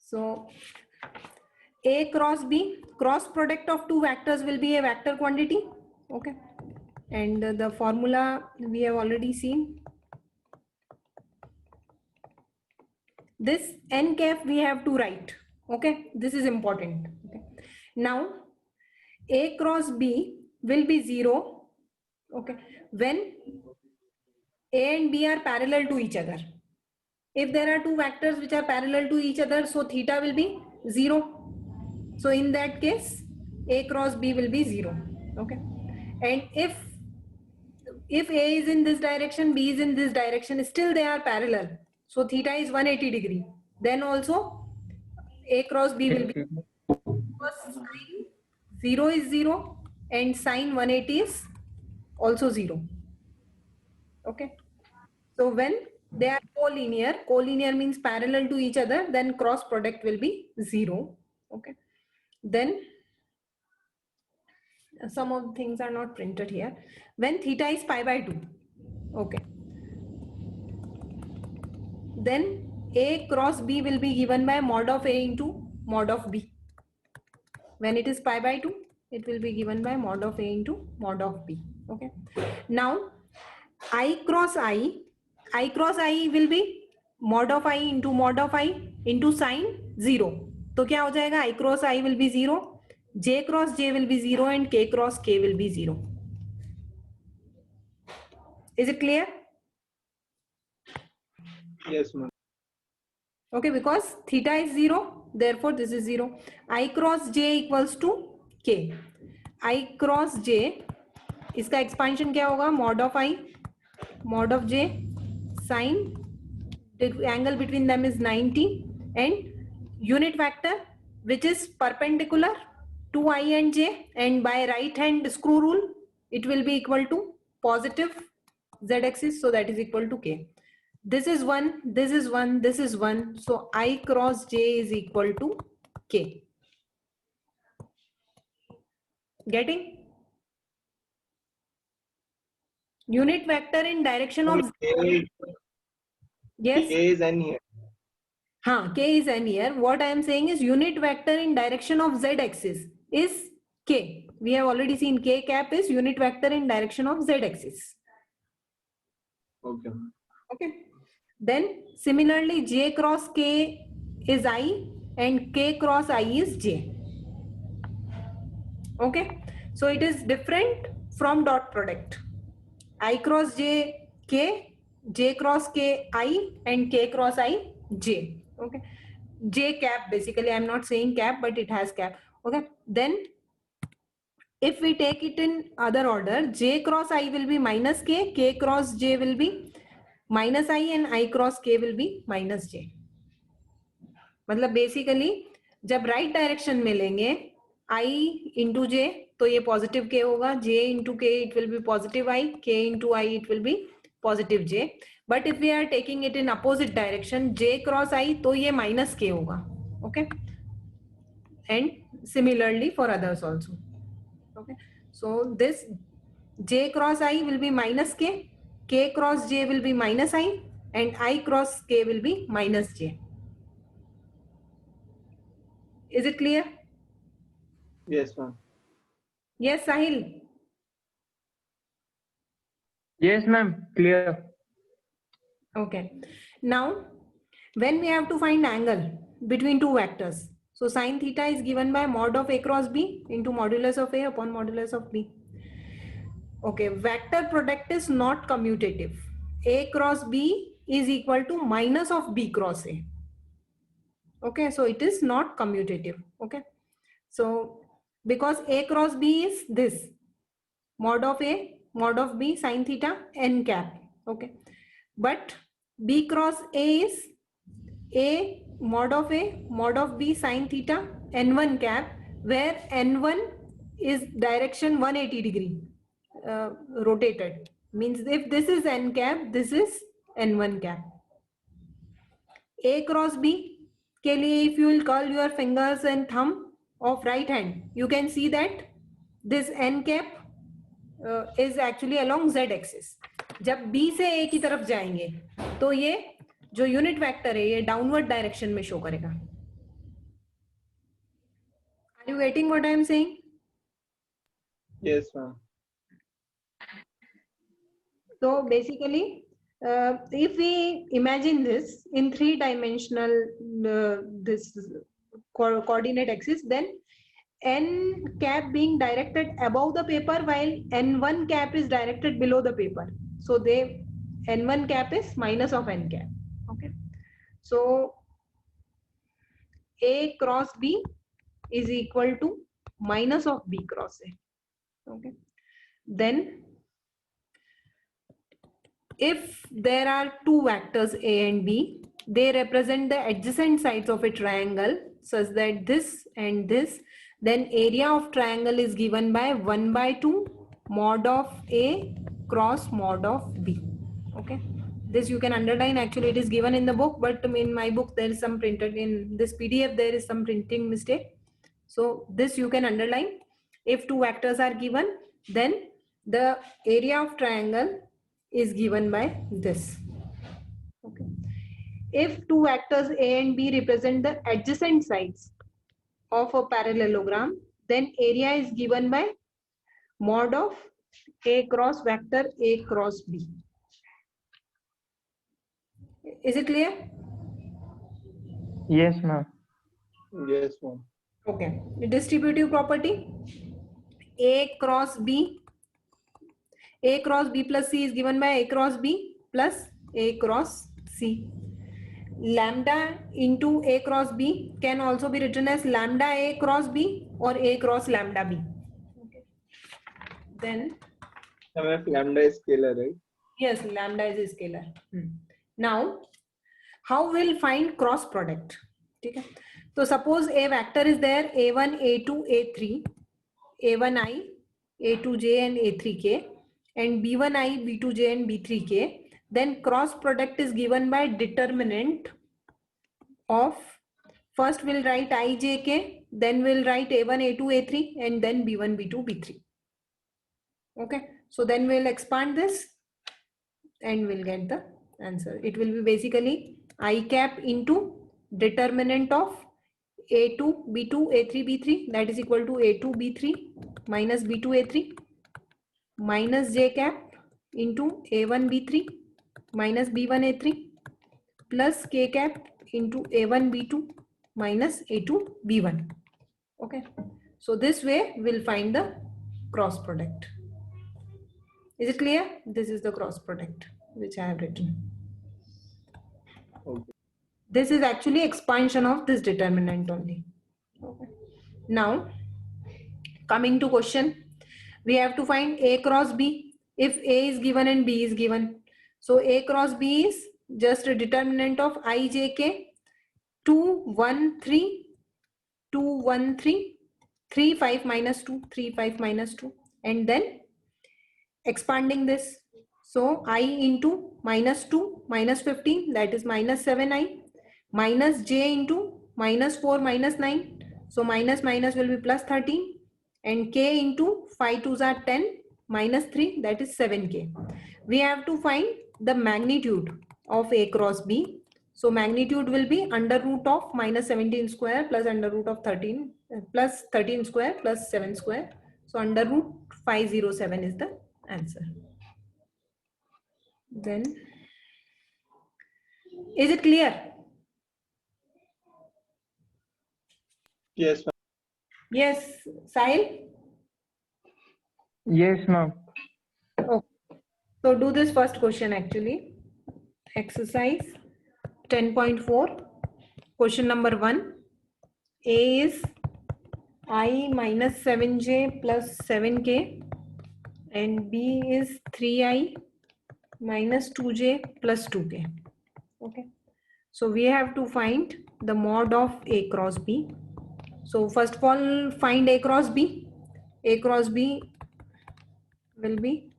So A cross B, cross product of two vectors will be a vector quantity. Okay, and the formula we have already seen. This n cap we have to write. Okay, this is important. Okay, now A cross B will be 0. Okay, when A and B are parallel to each other. If there are two vectors which are parallel to each other, so theta will be 0. So in that case, A cross B will be 0. Okay, and if A is in this direction, B is in this direction, still they are parallel. So theta is 180 degree. Then also A cross B will be, because sine 0 is 0 and sine 180 is also 0. Okay. So when they are collinear means parallel to each other, then cross product will be 0. Okay. Then some of the things are not printed here. When theta is pi by 2. Okay. Then A cross B will be given by mod of A into mod of B. When it is pi by 2, it will be given by mod of A into mod of B. Okay. Now I cross I will be mod of I into sine 0. तो क्या हो जाएगा? I cross I will be 0, J cross J will be 0 and K cross K will be 0. Is it clear? Yes, ma'am. Okay, because theta is 0, therefore this is 0. I cross J equals to K. I cross J, इसका expansion क्या होगा? Mod of I, mod of J, sine, the angle between them is 90, and unit vector which is perpendicular to I and J, and by right hand screw rule it will be equal to positive Z axis, so that is equal to K. This is 1, this is 1, this is 1, so I cross J is equal to K. Getting? Unit vector in direction of yes. K is n here. K is n here. What I am saying is unit vector in direction of Z axis is K. We have already seen K cap is unit vector in direction of Z axis. Okay. Okay. Then similarly J cross K is I and K cross I is J. Okay. So it is different from dot product. I cross J K, J cross K I and K cross I J. Okay. J cap, basically I am not saying cap, but it has cap. Okay. Then if we take it in other order, J cross I will be minus K, K cross J will be minus I and I cross K will be minus J. मतलब basically जब right direction में लेंगे I into J तो ये positive K होगा, J into K it will be positive I, K into I it will be positive J. But if we are taking it in opposite direction J cross I तो ये minus K होगा. Okay, and similarly for others also. Okay, so this J cross I will be minus K, K cross J will be minus I, and I cross K will be minus J. Is it clear? Yes, ma'am. Yes, Sahil. Yes, ma'am. Clear. Okay. Now, when we have to find angle between two vectors, so sine theta is given by mod of A cross B into modulus of A upon modulus of B. Okay, vector product is not commutative. A cross B is equal to minus of B cross A. Okay, so it is not commutative. Okay, so because A cross B is this mod of A mod of B sine theta n cap. Okay, but B cross A is A mod of A mod of B sine theta n1 cap, where n1 is direction 180 degree rotated. Means if this is n cap, this is n1 cap. A cross B के लिए if you will curl your fingers and thumb of right hand, you can see that this n cap is actually along z axis. जब B से A की तरफ जाएंगे तो ये जो यूनिट वेक्टर है ये डाउनवर्ड डायरेक्शन में शो करेगा. you getting what I am saying? Yes, ma'am. So basically, if we imagine this in three-dimensional this coordinate axis, then n cap being directed above the paper while n1 cap is directed below the paper. So they n1 cap is minus of n cap. Okay. So A cross B is equal to minus of B cross A. Okay. Then if there are two vectors A and B, they represent the adjacent sides of a triangle such that this and this, then area of triangle is given by 1 by 2 mod of A cross mod of B. Okay, this you can underline. Actually it is given in the book, but in my book there is some printed, in this PDF there is some printing mistake. So this you can underline. If two vectors are given, then the area of triangle is given by this. Okay. If two vectors A and B represent the adjacent sides of a parallelogram, then area is given by mod of A cross vector A cross B. Is it clear? Yes, ma'am. Yes, ma'am. Okay. The distributive property A cross B. A cross B plus C is given by A cross B plus A cross C. Lambda into A cross B can also be written as lambda A cross B or A cross lambda B. Okay. Then, If lambda is scalar, right? yes, lambda is a scalar. Now, how we'll find cross product? Okay. So suppose a vector is there, A1, A2, A3, A1i, A2j and A3k, and B1i, B2j and B3k. Then cross product is given by determinant of, first we'll write ijk, then we'll write A1, A2, A3, and then B1, B2, B3. Okay, so then we'll expand this and we'll get the answer. It will be basically I cap into determinant of A2, B2, A3, B3, that is equal to A2, B3 minus B2, A3 minus J cap into A1, B3 minus B1, A3 plus K cap into A1, B2 minus A2, B1. Okay, so this way we'll find the cross product. Is it clear? This is the cross product which I have written. Okay. This is actually expansion of this determinant only. Okay. Now, coming to question, we have to find A cross B. If A is given and B is given, so A cross B is just a determinant of ijk 2, 1, 3, 2, 1, 3, 3, 5 minus 2, 3, 5 minus 2, and then expanding this. So I into minus 2 minus 15, that is minus 7i, minus j into minus 4 minus 9, so minus minus will be plus 13, and k into 5 2s are 10 minus 3, that is 7k. We have to find the magnitude of A cross B. So magnitude will be under root of minus 17 square plus under root of 13 plus 13 square plus 7 square. So under root 507 is the answer. Then, is it clear? Yes, ma'am. Yes, Sahil? Yes, ma'am. Oh, so do this first question actually. Exercise 10.4. Question number 1. A is I minus 7j plus 7k and B is 3i minus 2j plus 2k. Okay. So we have to find the mod of A cross B. So first of all, find A cross B. A cross B will be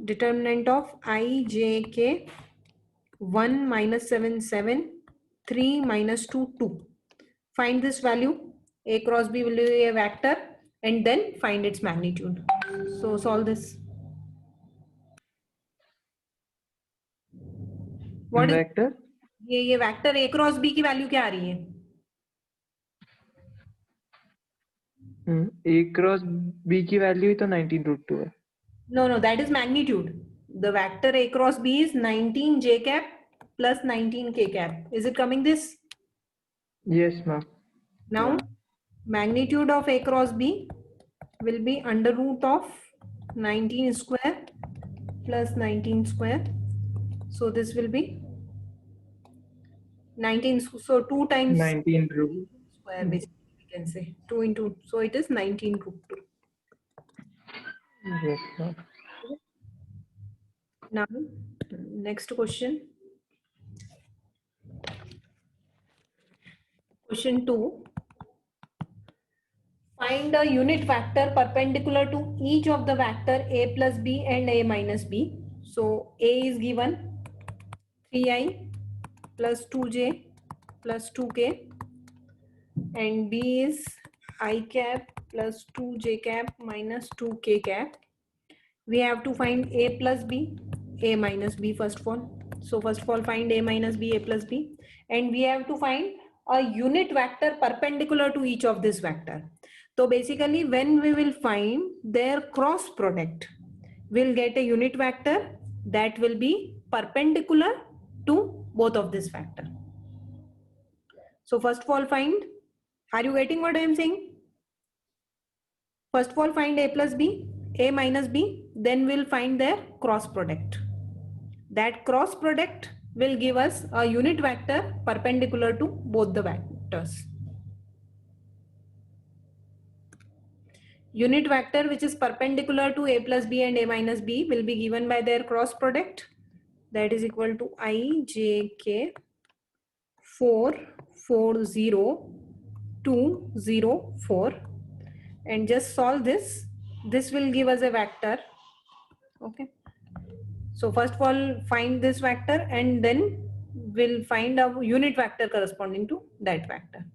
determinant of I, j, k, 1 minus 7, 7, 3 minus 2, 2. Find this value. A cross B will be a vector and then find its magnitude. So solve this. What is Vector. ये vector A cross B की value क्या आ रही है? A cross B की value ही तो 19√2 है. No, no, that is magnitude. The vector A cross B is 19 j cap plus 19 k cap. Is it coming this? Yes, ma'am. Now, Yeah. magnitude of A cross B will be under root of 19 square plus 19 square. So this will be 19. So 2 times 19 root. square, basically we can say 2 into. So it is 19 root 2. Yes, ma'am. Now, next question. Question 2. Find a unit vector perpendicular to each of the vector A plus B and A minus B. So A is given 3i plus 2j plus 2k, and B is I cap plus 2j cap minus 2k cap. We have to find A plus B, A minus B first of all. So first of all find A minus B, A plus B, and we have to find a unit vector perpendicular to each of this vector. So basically when we will find their cross product, we'll get a unit vector that will be perpendicular to both of this vector. So first of all find, are you getting what I am saying? First of all find A plus B, A minus B, then we'll find their cross product. That cross product will give us a unit vector perpendicular to both the vectors. Unit vector which is perpendicular to A plus B and A minus B will be given by their cross product, that is equal to I j k 4 4 0 2 0 4, and just solve this. This will give us a vector. Okay, so first of all find this vector and then we'll find a unit vector corresponding to that vector.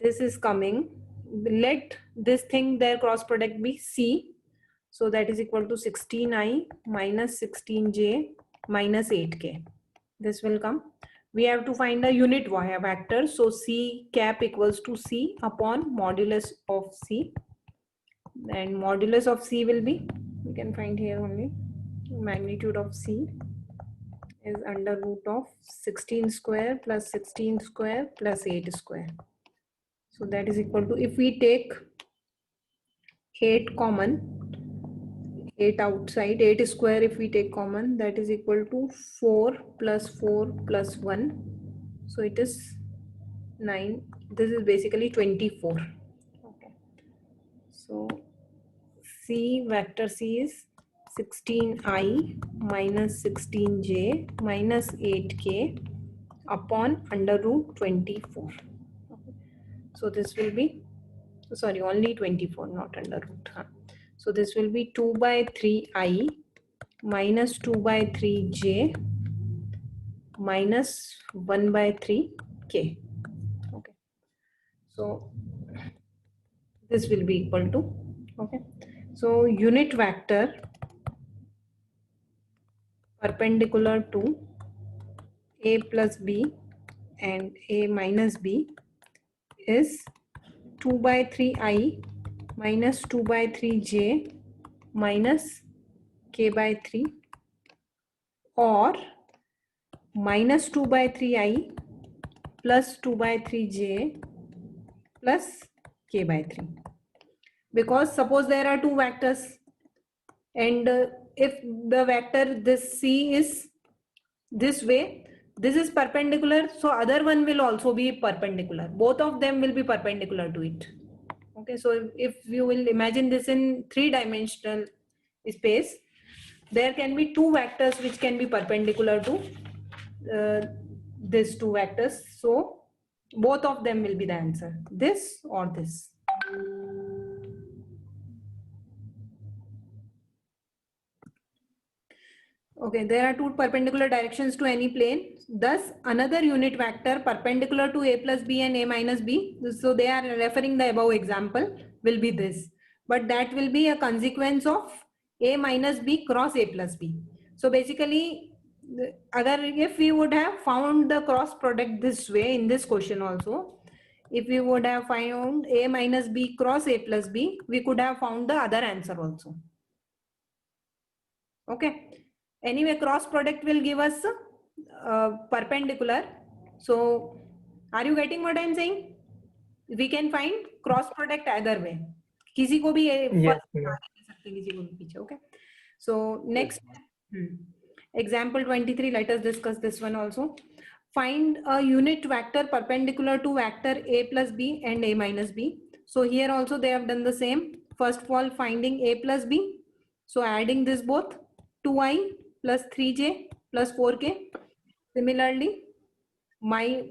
This is coming, let this thing their cross product be C, so that is equal to 16i minus 16j minus 8k. This will come. We have to find a unit vector, so C cap equals to C upon modulus of C, and modulus of C will be, we can find here only, magnitude of C is under root of 16 square plus 16 square plus 8 square. So that is equal to, if we take 8 common, 8 outside, 8 square if we take common, that is equal to 4 plus 4 plus 1. So it is 9. This is basically 24. Okay. So C vector C is 16i minus 16j minus 8k upon under root 24. Okay. So this will be, sorry, only 24, not under root. So this will be 2 by 3i minus 2 by 3j minus 1 by 3k. Okay. So this will be equal to, okay. So unit vector perpendicular to A plus B and A minus B is 2 by 3i minus 2 by 3j minus k by 3, or minus 2 by 3i plus 2 by 3j plus k by 3. Because suppose there are two vectors, and if the vector this C is this way, this is perpendicular, so other one will also be perpendicular. Both of them will be perpendicular to it. Okay, so if you will imagine this in 3-dimensional space, there can be two vectors which can be perpendicular to these two vectors. So both of them will be the answer, this or this. Okay, there are two perpendicular directions to any plane. Thus, another unit vector perpendicular to A plus B and A minus B. So they are referring the above example will be this. But that will be a consequence of A minus B cross A plus B. So basically, if we would have found the cross product this way in this question also, if we would have found a minus b cross a plus b, we could have found the other answer also. Okay. Anyway, cross product will give us perpendicular. So, are you getting what I am saying? We can find cross product either way. किसी को भी Yes, ma'am. आगे ले सकते हैं, किसी को भी पीछे. Okay. So next, example 23. Let us discuss this one also. Find a unit vector perpendicular to vector a plus b and a minus b. So here also they have done the same. First of all, finding a plus b. So adding this both, 2i plus 3j plus 4k. Similarly, my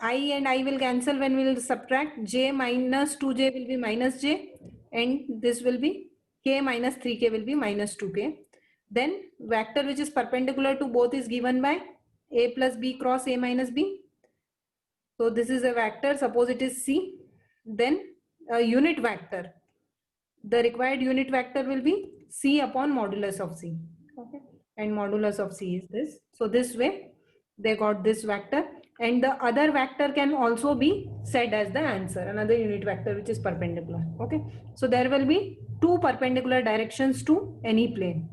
I and I will cancel when we will subtract. J minus 2j will be minus j, and this will be k minus 3k will be minus 2k. Then vector which is perpendicular to both is given by a plus b cross a minus b. So this is a vector, suppose it is c. Then a unit vector, the required unit vector will be c upon modulus of c. Okay, and modulus of c is this. So this way they got this vector, and the other vector can also be said as the answer, another unit vector which is perpendicular. Okay, so there will be two perpendicular directions to any plane.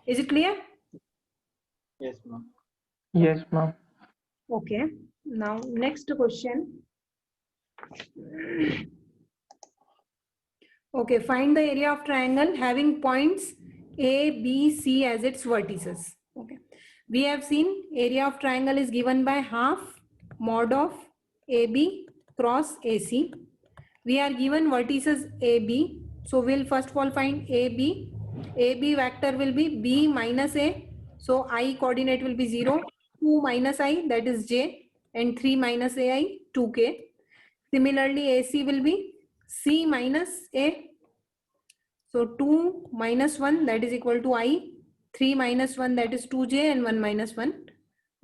Is it clear? Yes, ma'am. Yes, ma'am. Okay, now next question. Okay, find the area of triangle having points A, B, C as its vertices. Okay, we have seen area of triangle is given by half mod of AB cross AC. We are given vertices AB. So we'll first of all find AB. AB vector will be B minus A. So I coordinate will be 0. 2 minus I, that is J, and 3 minus AI, 2K. Similarly, AC will be C minus A. So 2 minus 1, that is equal to I. 3 minus 1, that is 2J, and 1 minus 1,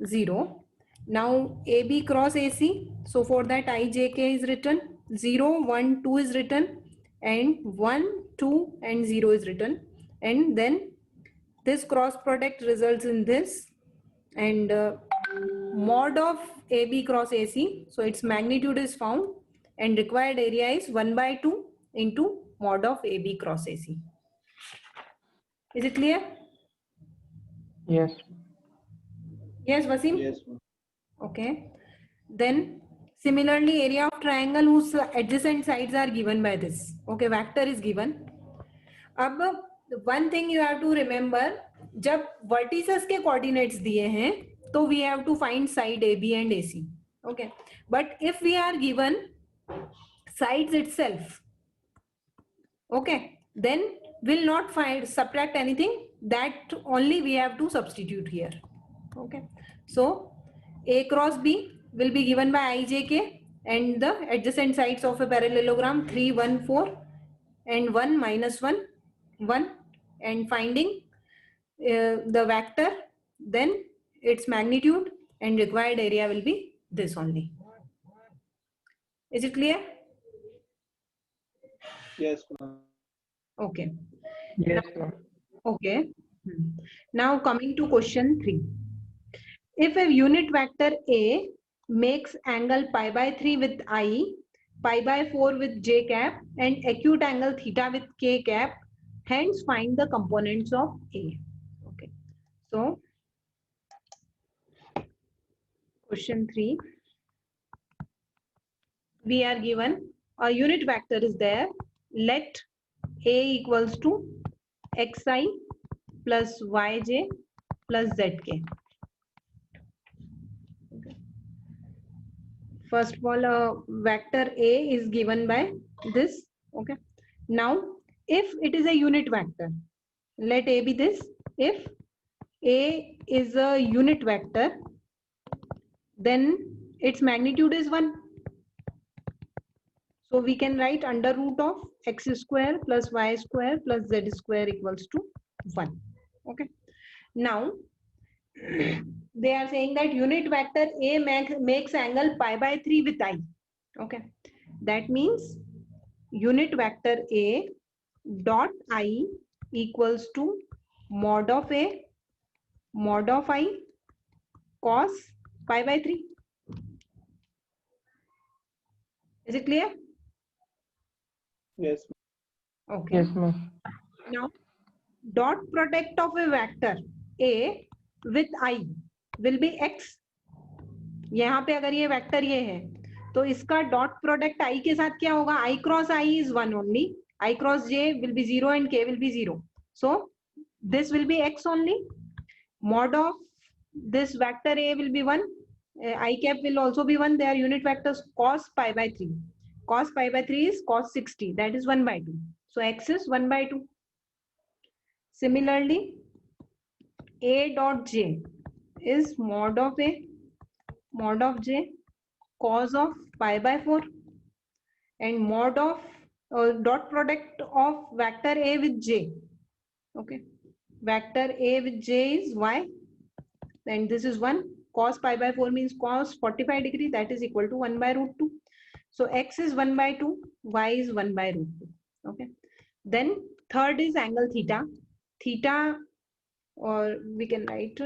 0. Now AB cross AC. So for that IJK is written, 0, 1, 2 is written, and 1, 2, and 0 is written. And then this cross product results in this, and mod of AB cross AC. So its magnitude is found, and required area is 1 by 2 into mod of AB cross AC. Is it clear? Yes. Yes, Wasim? Yes, ma'am. Okay. Then similarly, area of triangle whose adjacent sides are given by this. Okay, vector is given. अब one thing you have to remember, जब vertices के coordinates दिए हैं, तो we have to find side AB and AC. Okay. But if we are given sides itself, okay, then we'll not find subtract anything. That only we have to substitute here. Okay. So A cross B will be given by IJK, and the adjacent sides of a parallelogram 3, 1, 4 and 1 minus 1, 1, and finding the vector, then its magnitude and required area will be this only. Is it clear? Yes, ma'am. Okay. Yes, ma'am. Okay. Now coming to question 3. If a unit vector A makes angle pi by 3 with I, pi by 4 with j cap, and acute angle theta with k cap, hence find the components of A. Okay. So question 3. We are given a unit vector is there. Let A equals to xi plus yj plus zk. First of all, vector A is given by this. Okay. Now, if it is a unit vector, let A be this. If A is a unit vector, then its magnitude is 1. So we can write under root of x square plus y square plus z square equals to 1. Okay. Now, they are saying that unit vector A makes angle pi by 3 with I. Okay. That means unit vector A dot I equals to mod of a mod of I cos pi by 3. Is it clear? Yes. Okay. Yes, ma'am. Now, dot product of a vector A with I will be x. यहाँ पे अगर ये vector ये है तो इसका dot product I के साथ क्या होगा? I cross I is 1 only. I cross J will be 0 and K will be 0. So this will be x only. Mod of this vector A will be 1. I cap will also be 1. They are unit vectors cos pi by 3. Cos pi by 3 is cos 60. That is 1 by 2. So x is 1 by 2. Similarly, A dot J is mod of A, mod of J, cos of pi by 4, and mod of dot product of vector A with J. Okay, vector A with J is y, and this is 1. Cos pi by 4 means cos 45 degree, that is equal to 1 by root 2. So x is 1 by 2, y is 1 by root 2. Okay, then third is angle theta. Theta, or we can write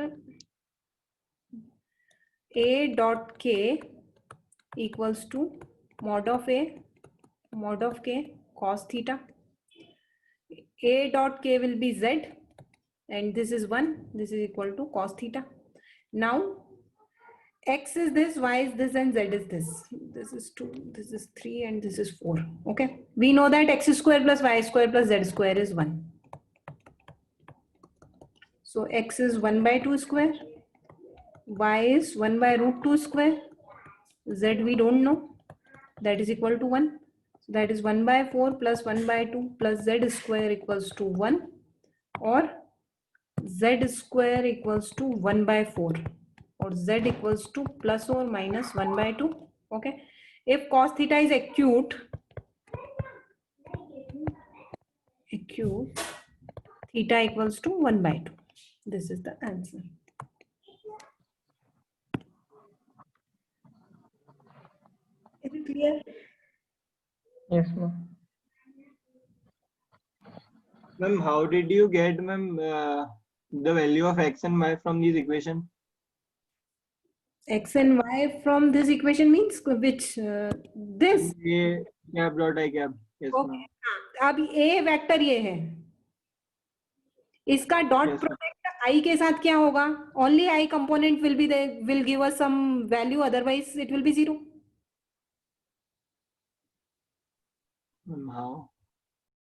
A dot K equals to mod of A, mod of K cos theta. A dot K will be Z, and this is 1, this is equal to cos theta. Now x is this, y is this, and z is this. This is 2, this is 3, and this is 4. Okay, we know that x square plus y square plus z square is 1. So x is 1 by 2 square, y is 1 by root 2 square, z we don't know, that is equal to 1. So that is 1 by 4 plus 1 by 2 plus z square equals to 1, or z square equals to 1 by 4, or z equals to plus or minus 1 by 2. Okay, if cos theta is acute, theta equals to 1 by 2. This is the answer. Is it clear? Yes, ma'am. Ma'am, how did you get, ma'am, the value of x and y from these equations? X and y from this equation means which? This. A cap dot I cap. Yes, Okay. ma'am. अब A vector ये है, इसका dot Yes, ma'am. Product I के साथ क्या होगा? Only I component will be there, will give us some value, otherwise it will be 0. Ma'am, how?